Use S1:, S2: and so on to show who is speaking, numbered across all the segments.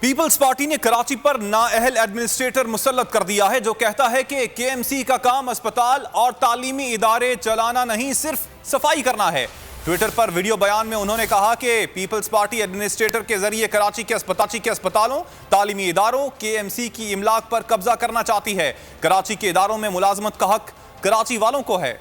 S1: Peoples party نے کراچی پر نااہل administrator مسلط کر دیا ہے جو کہتا ہے کہ کے ایم سی کا کام اسپتال اور تعلیمی ادارے چلانا نہیں صرف صفائی کرنا ہے۔ ٹویٹر پر ویڈیو بیان میں انہوں نے کہا کہ پیپلز پارٹی ایڈمنسٹریٹر کے ذریعے کراچی کے اسپتالوں، تعلیمی اداروں، کے ایم سی کی املاک پر قبضہ کرنا چاہتی ہے۔ کراچی کے اداروں میں ملازمت کا حق کراچی والوں کو ہے۔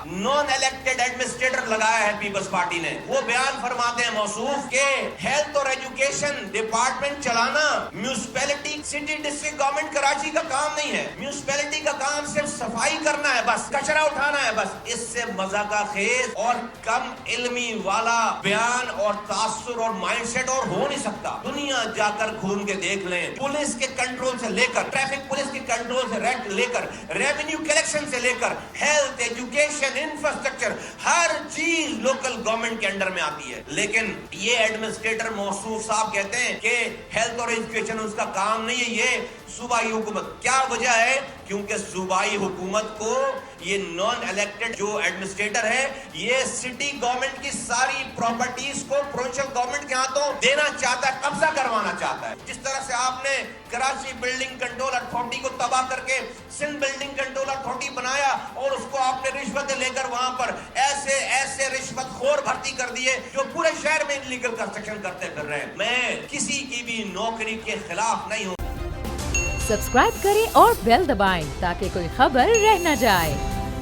S2: نان الیکٹڈ ایڈمنسٹریٹر لگایا ہے پیپلز پارٹی نے، وہ بیان فرماتے ہیں موصوف کہ ہیلتھ اور ایجوکیشن ڈپارٹمنٹ چلانا municipality city district government Karachi کا کام نہیں ہے، میونسپیلٹی کا کام صرف صفائی کرنا ہے، بس کچرا اٹھانا ہے بس۔ اس سے مذاق خیز اور کم علمی والا بیان اور تاثر اور مائنڈ سیٹ اور ہو نہیں سکتا۔ دنیا جا کر گھوم کے دیکھ لیں، پولیس کے کنٹرول سے لے کر، ٹریفک پولیس کے کنٹرول سے لے کر، ریونیو کلیکشن سے لے کر، ہیلتھ ایجوکیشن انفراسٹرکچر، ہر چیز لوکل گورنمنٹ کے انڈر میں آتی ہے۔ لیکن یہ ایڈمنسٹریٹر موصوف صاحب کہتے ہیں کہ ہیلتھ اور ایجوکیشن اس کا کام نہیں ہے، یہ صوبائی حکومت۔ کیا وجہ ہے؟ کیونکہ صوبائی حکومت کو یہ نان الیکٹڈ جو ایڈمنسٹریٹر ہے یہ سٹی گورنمنٹ کی ساری پراپرٹیز کو پروونشل گورنمنٹ کے ہاتھوں دینا چاہتا ہے، قبضہ کروانا چاہتا ہے۔ جس طرح سے آپ نے کراچی بلڈنگ کنٹرول اتھارٹی کو تباہ کر کے سندھ بلڈنگ کنٹرول اتھارٹی بنایا اور اس کو آپ نے رشوتیں لے کر وہاں پر ایسے رشوت خور بھرتی کر دیے جو پورے شہر میں انلیگل کنسٹرکشن کرتے پھر رہے ہیں۔ میں کسی کی بھی نوکری کے خلاف نہیں ہوں۔
S3: سبسکرائب کریں اور بیل دبائیں تاکہ کوئی خبر رہ نہ جائے۔